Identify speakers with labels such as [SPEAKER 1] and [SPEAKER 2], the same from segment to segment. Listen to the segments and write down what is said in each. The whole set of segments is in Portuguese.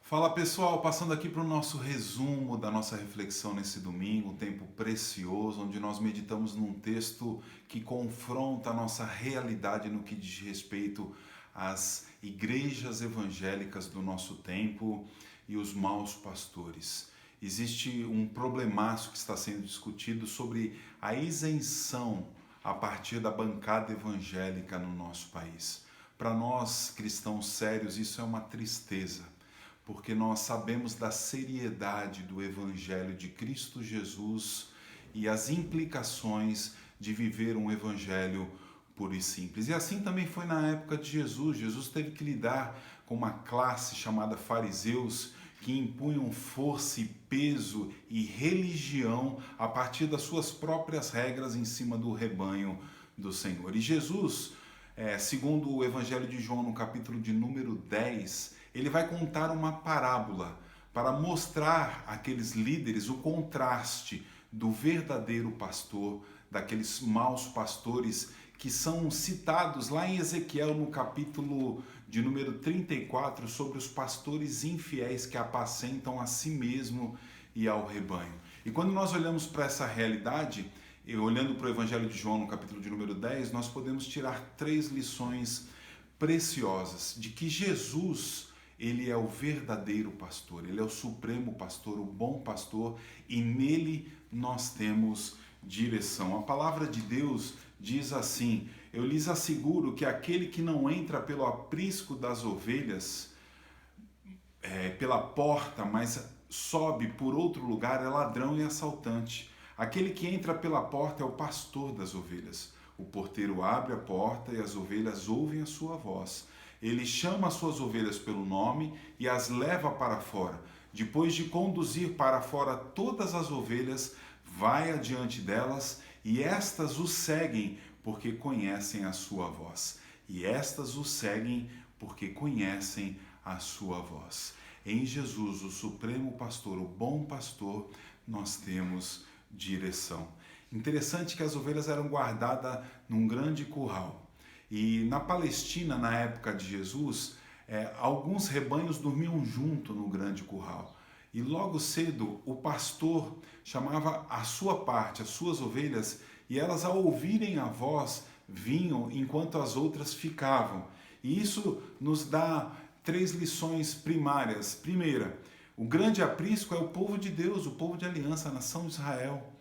[SPEAKER 1] Fala pessoal, passando aqui para o nosso resumo da nossa reflexão nesse domingo, um tempo precioso, onde nós meditamos num texto que confronta a nossa realidade no que diz respeito às igrejas evangélicas do nosso tempo e os maus pastores. Existe um problemaço que está sendo discutido sobre a isenção a partir da bancada evangélica no nosso país. Para nós cristãos sérios, isso é uma tristeza, porque nós sabemos da seriedade do Evangelho de Cristo Jesus e as implicações de viver um Evangelho puro e simples. E assim também foi na época de Jesus. Jesus teve que lidar com uma classe chamada fariseus que impunham força e peso e religião a partir das suas próprias regras em cima do rebanho do Senhor. E Jesus, segundo o Evangelho de João, no capítulo de número 10, ele vai contar uma parábola para mostrar àqueles líderes o contraste do verdadeiro pastor, daqueles maus pastores que são citados lá em Ezequiel no capítulo de número 34, sobre os pastores infiéis que apacentam a si mesmo e ao rebanho. E quando nós olhamos para essa realidade, e olhando para o Evangelho de João no capítulo de número 10, nós podemos tirar 3 lições preciosas de que Jesus, ele é o verdadeiro pastor, ele é o supremo pastor, o bom pastor, e nele nós temos direção. A palavra de Deus diz assim: eu lhes asseguro que aquele que não entra pelo aprisco das ovelhas, pela porta, mas sobe por outro lugar, é ladrão e assaltante. Aquele que entra pela porta é o pastor das ovelhas. O porteiro abre a porta e as ovelhas ouvem a sua voz. Ele chama as suas ovelhas pelo nome e as leva para fora. Depois de conduzir para fora todas as ovelhas, vai adiante delas e estas o seguem porque conhecem a sua voz. E estas o seguem porque conhecem a sua voz. Em Jesus, o supremo pastor, o bom pastor, nós temos direção. Interessante que as ovelhas eram guardadas num grande curral. E na Palestina, na época de Jesus, alguns rebanhos dormiam junto no grande curral. E logo cedo o pastor chamava a sua parte, as suas ovelhas, e elas, ao ouvirem a voz, vinham enquanto as outras ficavam. E isso nos dá 3 lições primárias. Primeira, o grande aprisco é o povo de Deus, o povo de aliança, a nação de Israel.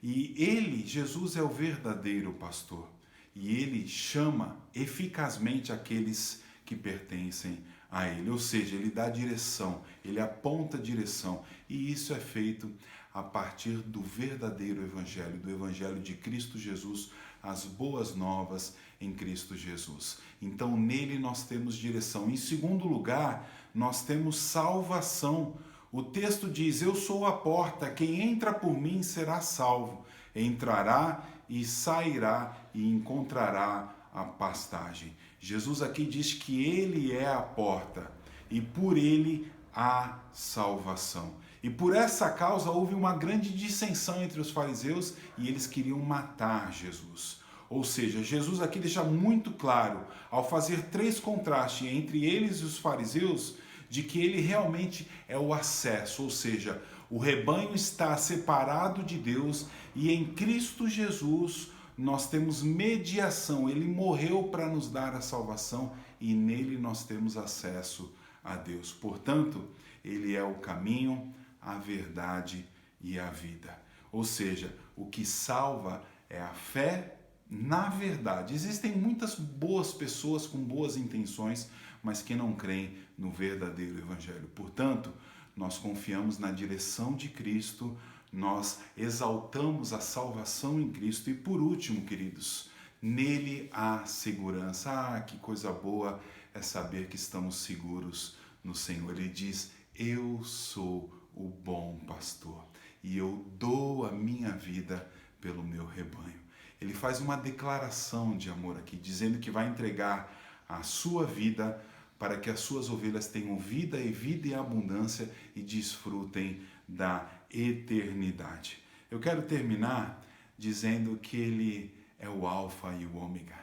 [SPEAKER 1] E ele, Jesus, é o verdadeiro pastor. E ele chama eficazmente aqueles que pertencem a ele. Ou seja, ele dá direção, ele aponta direção. E isso é feito a partir do verdadeiro evangelho, do evangelho de Cristo Jesus, as boas novas em Cristo Jesus. Então, nele nós temos direção. Em segundo lugar, nós temos salvação. O texto diz: eu sou a porta, quem entra por mim será salvo. Entrará e sairá e encontrará a pastagem. Jesus aqui diz que ele é a porta e por ele há salvação. E por essa causa houve uma grande dissensão entre os fariseus e eles queriam matar Jesus. Ou seja, Jesus aqui deixa muito claro, ao fazer 3 contrastes entre eles e os fariseus, de que ele realmente é o acesso, ou seja, o rebanho está separado de Deus e em Cristo Jesus nós temos mediação. Ele morreu para nos dar a salvação e nele nós temos acesso a Deus. Portanto, ele é o caminho, a verdade e a vida. Ou seja, o que salva é a fé na verdade. Existem muitas boas pessoas com boas intenções, mas que não creem no verdadeiro evangelho. Portanto, nós confiamos na direção de Cristo, nós exaltamos a salvação em Cristo e, por último, queridos, nele há segurança. Ah, que coisa boa é saber que estamos seguros no Senhor. Ele diz: eu sou o bom pastor e eu dou a minha vida pelo meu rebanho. Ele faz uma declaração de amor aqui, dizendo que vai entregar a sua vida para que as suas ovelhas tenham vida e vida em abundância e desfrutem da eternidade. Eu quero terminar dizendo que ele é o alfa e o ômega.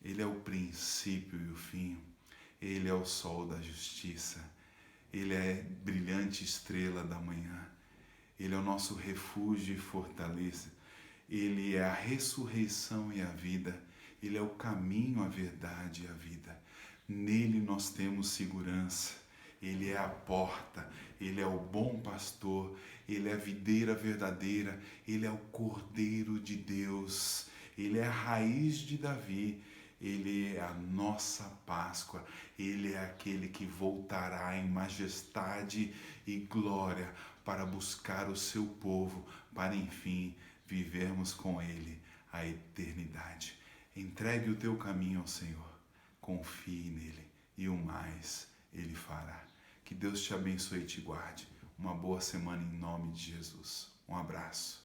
[SPEAKER 1] Ele é o princípio e o fim. Ele é o sol da justiça. Ele é brilhante estrela da manhã. Ele é o nosso refúgio e fortaleza. Ele é a ressurreição e a vida. Ele é o caminho, a verdade e a vida. Nele nós temos segurança. Ele é a porta, Ele é o bom pastor, Ele é a videira verdadeira, Ele é o Cordeiro de Deus, Ele é a raiz de Davi, Ele é a nossa Páscoa, Ele é aquele que voltará em majestade e glória para buscar o seu povo, para enfim vivermos com Ele a eternidade. Entregue o teu caminho ao Senhor, confie nele e o mais Ele fará. Que Deus te abençoe e te guarde. Uma boa semana em nome de Jesus. Um abraço.